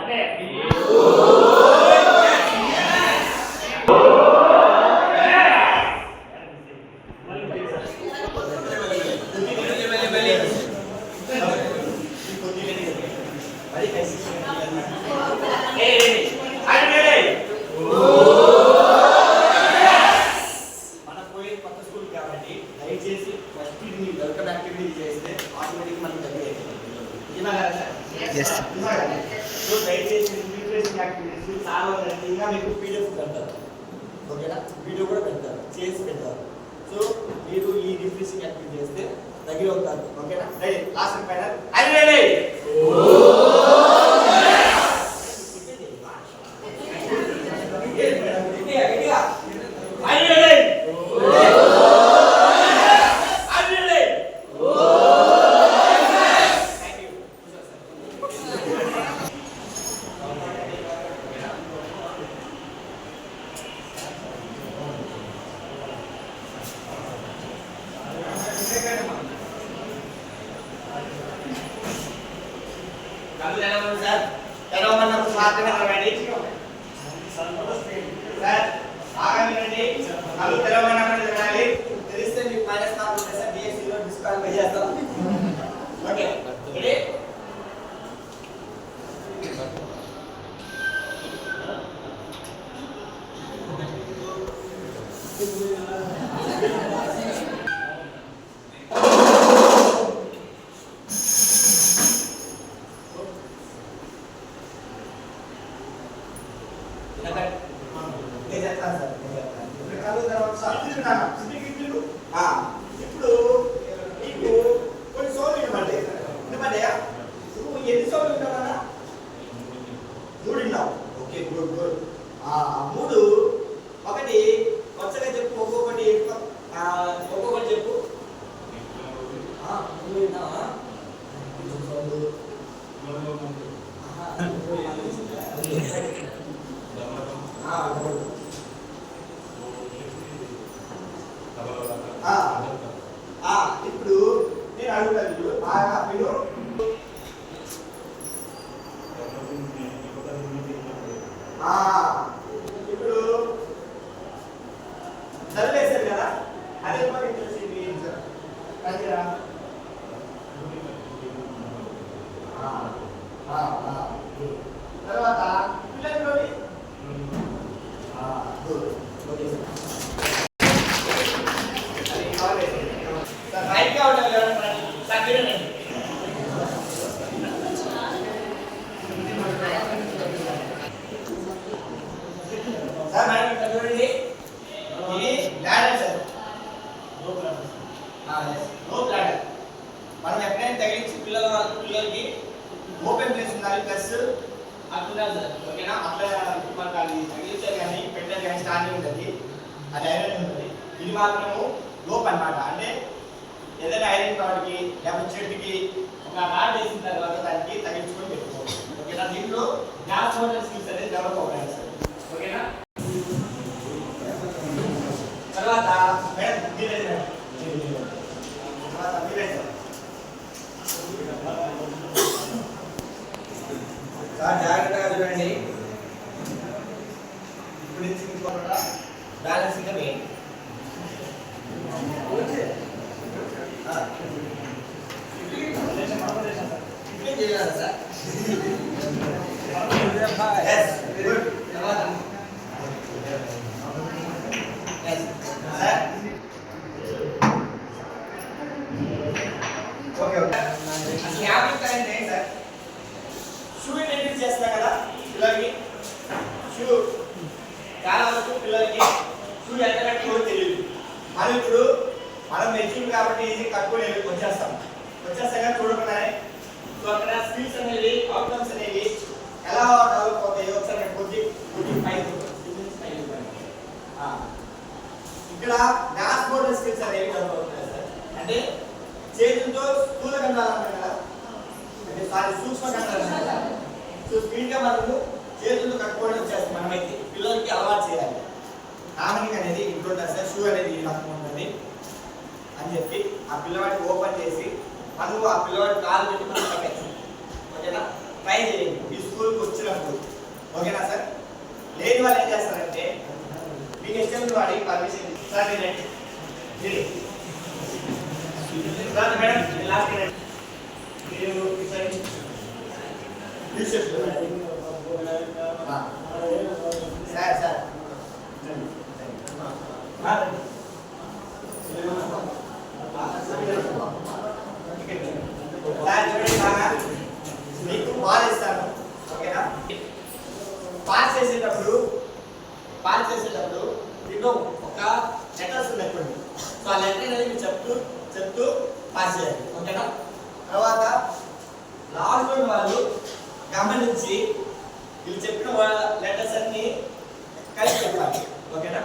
అంటే దయచేసి ఫస్ట్ ఇది వెల్కమ్ యాక్టివిటీ చేస్తే ఆటోమేటిక్ మనకి సో దయచేసి రిఫ్రెషింగ్ యాక్టివిటీస్ చాలా ఇంకా మీకు పీడిఎఫ్ పెడతారు, ఓకేనా? వీడియో కూడా పెడతారు, చేసి పెడతారు. సో మీరు ఈ రిఫ్రెషింగ్ యాక్టివిటీ చేస్తే దగ్గర అవుతారు, ఓకేనా? లాస్ట్ ఫైనల్ సార్ తెరవమన్నప్పుడు మాత్రమే తెరవండి సార్. ఆగండి, కళ్ళు తెరవమన్నప్పుడు తెరవాలి. తెలిస్తే మీకు మైనస్ మార్కులు ఉంటాయి సార్, డిఎస్సిలో డిస్క్వాలిఫై చేస్తాం. Okay ready? ఇప్పుడు నీకు కొన్ని సోర్లు ఇవ్వమంటాయి, ఇవ్వమంటాయా? నువ్వు ఎన్ని సోర్లు ఉంటావన్నా? 3 విన్నావు. Okay, good good. 3 ఒకటి వచ్చగా చెప్పు, ఒక్కొక్కటి ఒక్కొక్కటి చెప్పు. 3 విన్నావా? ఇప్పుడు నేను అడుగుతాను, బాగా మీరు ఇప్పుడు చదివేశారు కదా, అదే మరి తెలిసింది తర్వాత పిల్లల్లోని మనం ఎక్కడైనా తగిలించి పిల్లలకి ఓపెన్ ప్లేస్ ఉండాలి, ప్లస్ అట్లా సార్, ఓకేనా? అట్లా మనకు అది తగిలించారు కానీ పెట్టారు కానీ స్టాండింగ్ ఉంటుంది, అది ఐరన్ ఉంటుంది. ఇది మాత్రము లోప్ అనమాట, అంటే ఏదైనా ఐరన్ రాడ్కి లేకపోతే చెట్టుకి ఒక రాడ్ వేసిన తర్వాత దానికి తగిలించుకొని పెట్టుకోవాలి, ఓకేనా? దీంట్లో గ్యాస్ మోటార్ స్కిల్స్ అనేది డెవలప్ అవుతాయి సార్, ఓకేనా? తర్వాత జాగ్రత్తగా చూడండి. ఇప్పుడు బ్యాలెన్సింగ్ మెయిన్ చేయాలి సార్. Okay okay. అసలు యాభై కరెంట్ ఏంటి సార్? షూ ఇంట్రడ్యూస్ చేస్తున్నా కదా పిల్లలకి, షూ చాలా వరకు పిల్లలకి షూ ఎంత కట్టుకోవో తెలియదు. మనం ఇప్పుడు మనం మెచ్యూర్ కాబట్టి ఈజీ కట్టుకొని వచ్చేస్తాం కానీ చూడకుండానే. సో అక్కడ స్కిల్స్ అనేవి, అవుట్కమ్స్ అనేవి ఎలా డెవలప్ అవుతాయో ఒకసారి నేను ఇక్కడ డాష్ బోర్డ్ స్కిల్స్ అనేవి డెవలప్ అవుతాయి సార్. అంటే చేతులతో స్థూల గంధాలు అంటారు కదా, అంటే సూక్ష్మ గంధాలు అంటారు కదా. సో స్పీడ్గా మనము చేతులతో కట్టుకోవడం వచ్చేస్తాం. మనమైతే పిల్లలకి అలవాటు చేయాలి. కామనింగ్ అనేది ఇంట్లో సార్, షూ అనేది ఈ రకం ఉంటుంది అని చెప్పి ఆ పిల్లవాడికి ఓపెన్ చేసి మనము ఆ పిల్లవాడి కాలు పెట్టి మనం కట్టచ్చు, ఓకేనా? ట్రై చేయండి. ఈ స్కూల్కి వచ్చినప్పుడు ఓకేనా సార్? లేని వాళ్ళు ఏం చేస్తారంటే మీకు ఎస్ఎంలు వాడి పర్మిషన్ సార్ మేడం లాస్ట్ మీరు సార్ సార్ మీకు బాల్ ఇస్తాను ఓకేనా? పాస్ చేసేటప్పుడు దీంట్లో ఒక లెటర్స్ ఉన్నటువంటి సో ఆ లెటర్ అనేది మీరు చెప్తూ పాస్ చేయాలి ఓకేనా? తర్వాత లాస్ట్ వాళ్ళు గమనించి వీళ్ళు చెప్పిన లెటర్స్ అన్ని కలిసి చెప్పాలి ఓకేనా?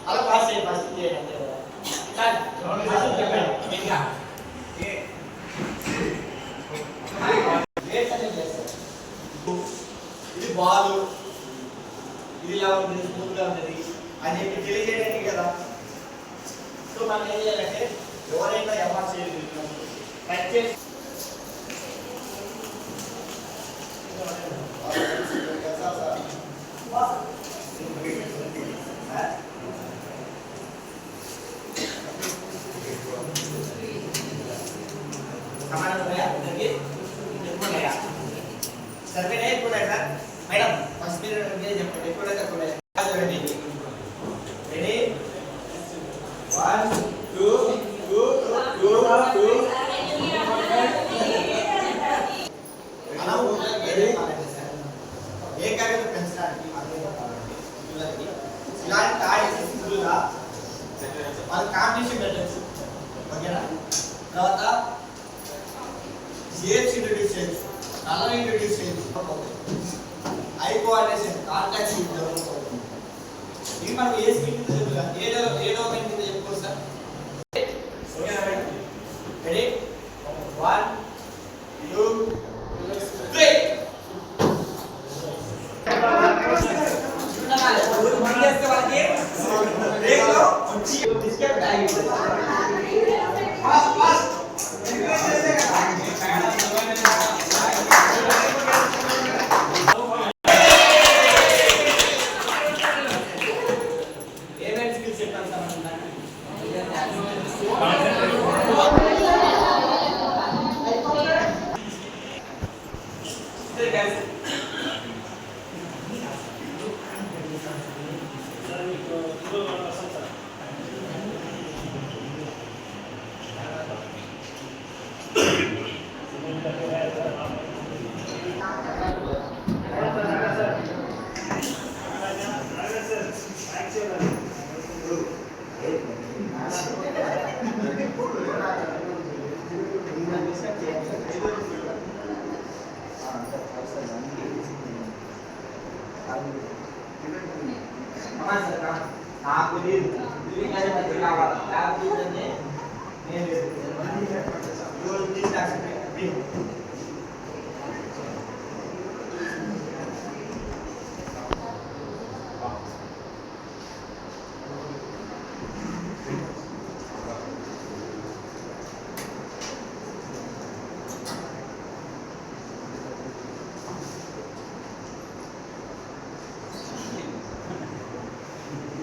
అలా పాస్ చేయండి ఫస్ట్ చేయండి ఇది బాల్ ఇది ఇలా ఉంటుంది స్మూత్ గా ఉంటుంది అని చెప్పి తెలియజేయడానికి కదా. సో మనం ఏం చేయాలంటే ఎవరైనా ఎవరు చేయాలి టచ్ చేసి సర్వేనే ఎక్కువ సార్ మేడం ఫస్ట్ మీరు చెప్పండి ఎక్కువ తక్కువ రెడీ 1 2 2 2 2 ఏకాగ్రత పెంచడానికి ఇలాంటి తాడేసి సింపుల్గా వాళ్ళ కాంపిటీషన్ పెట్టచ్చు ఓకేనా? తర్వాత షేప్స్ ఇంట్రడ్యూస్ చేయొచ్చు, కలర్ ఇంట్రడ్యూస్ చేయొచ్చు, ఐ కోఆర్డినేషన్ కాంటాక్ట్ డెవలప్ అవుతుంది. ఇది మనం ఏ స్కిల్ కింద చెప్పుగా ఏ డొమైన్ కింద చెప్పుకోవచ్చు సార్? ఓకేనా మేడం? రెడీ 1 2 3 నాకు లేదు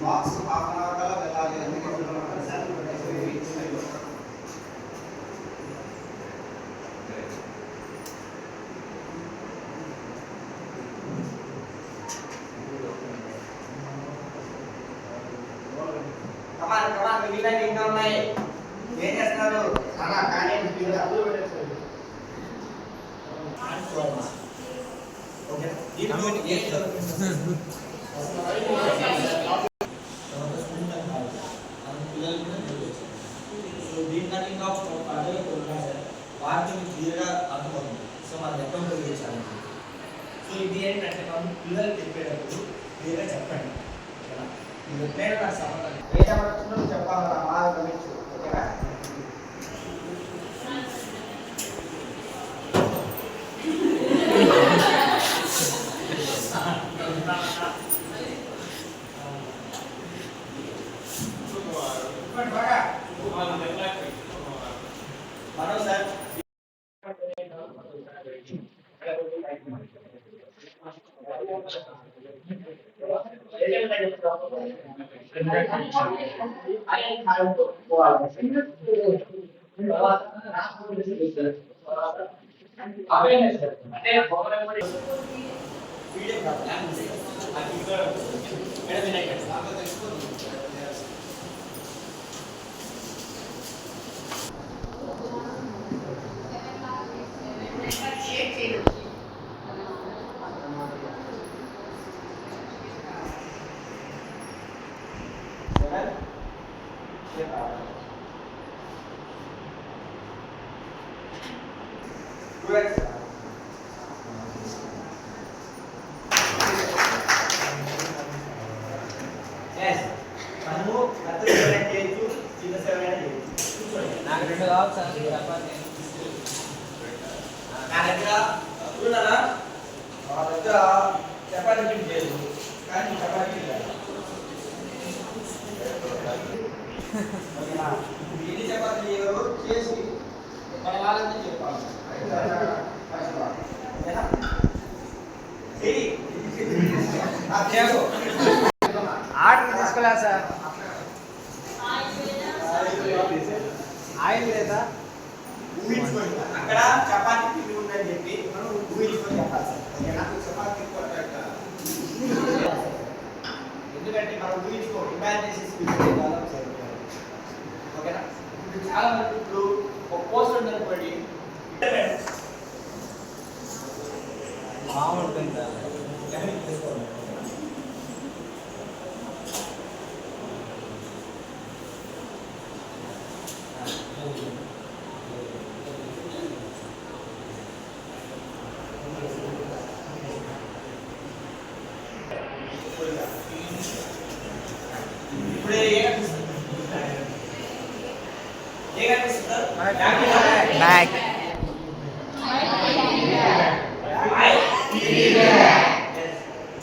బాక్స్ హాఫ్ అన్ అవర్ కల్లా వెళ్ళాలి అని కమాన్ మిగిలిన ఇంకా ఉన్నాయి. ఏం చేస్తున్నారు అలా కానీ ఓకే సో దీనికంటే ఇంకా పద్ధతులు కొన్ని ఉన్నాయి సార్, వాటిని మీకు క్లియర్గా అర్థమవుతుంది. సో మనం ఎక్కడ ఉపయోగించాలి. సో ఇది ఏంటంటే మనం పిల్లలకి చెప్పేటప్పుడు క్లియర్గా చెప్పండి. ఓకేనా? మీరు ఎప్పుడైనా నాకు సంబంధం ఏ చెప్పాలో చెప్పాలి, బాగా గమనించు. ఓకేనా? మనం సార్ నాకు రెండు కావాలి సార్ చపాతీ. నా దగ్గర చూడరా, మా దగ్గర చపాతీ పిండి లేదు, కానీ చపాతీ లేదు. ఎన్ని చపాతీ చేయగలరు చేసి మన వాళ్ళని చెప్పాలి. ఆర్డర్ తీసుకోలే సార్, ఆయిల్ లేదా ఊహించుకోండి. అక్కడ చపాతీ పిండి ఉందని చెప్పి మనం ఊహించుకొని చెప్పాలి సార్. ఓకేనా? చపాతీ ఎందుకంటే మనం ఊహించుకోండి, ఇమాజినేషన్ ఓకేనా? ఇప్పుడు చాలా మంది ఇప్పుడు ఒక పోస్ట్ ఉందనుకోండి, బాగుంటుంది సార్. ఇప్పుడు ఏ కనిపిస్తుంది? బ్యాగ్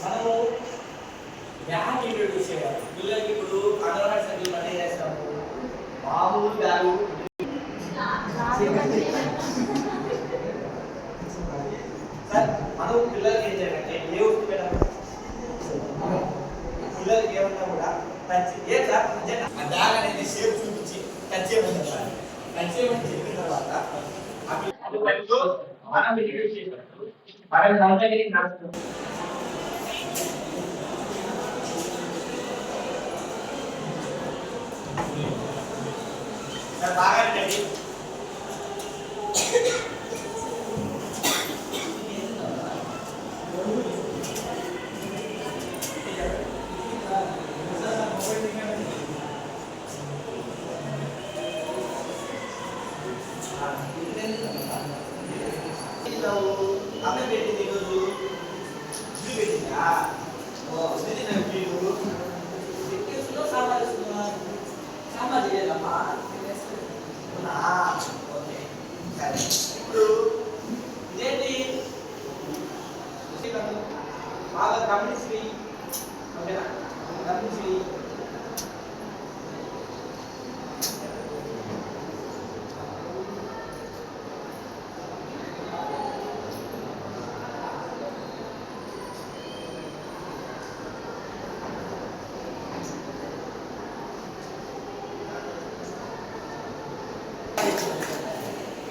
మనము బ్యాగ్ ఇంట్రొడ్యూస్ చేయాలి పిల్లలకి. ఇప్పుడు అంగన్వాడీ సభ్యులు పని చేస్తాము, మామూలు బ్యాగు సార్. మనం పిల్లలకి ఏం చేయాలంటే ఏ వస్తువు పెట్టాలి, పిల్లలకి ఏమన్నా కూడా టచ్ ఏ సార్ ఆ బ్యాగ్ అనేది షేప్ చూపించి టచ్ చేయమని చెప్పాలి. టచ్ చేయమని చెప్పిన తర్వాత మనం ఇంట్రొడ్యూస్ చేసినప్పుడు మనం దగ్గరికి నడుస్తాం. సార్ బాగా వినండి. అమ్మాయి పెట్టింది ఈరోజు ఇల్లు పెట్టిందా? ఇది నాకు వీలు పెట్టేస్తుందో సాంబార్ చేయలేదమ్మా. ఓకే సరే. ఇప్పుడు ఇదేంటి బాగా గమనించి, ఓకేనా? గమనించి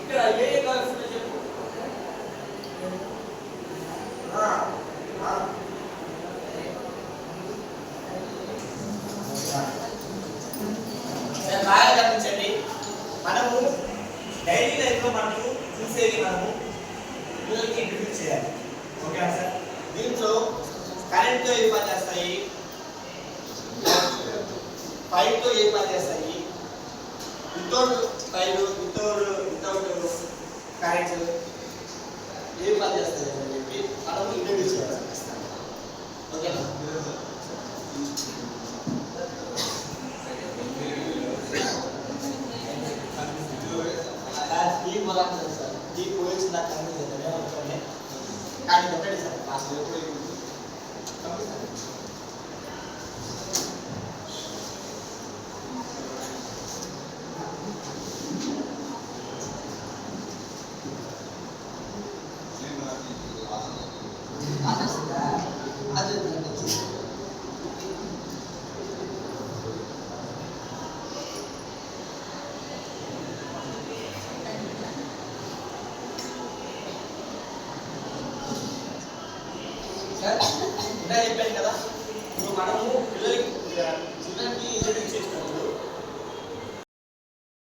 ఇక్కడ ఏ కలర్స్ చెప్పు. ఏ పని చేస్తాయి? 5 తో ఏ పని చేస్తాయి? వితౌట్ 5 వితౌట్ కరెంట్ ఏ పని చేస్తాయి అని చెప్పి మనం ఇంట్రడ్యూస్ చేయాలి. ఓకేనా? ఈ మొదటి సార్ ఈ పోయిన నాకు అనిపించింది అనుకోండి కానీ ఒకటి సార్ క్లాస్ అదే సార్ ఇలా అయిపోయింది కదా.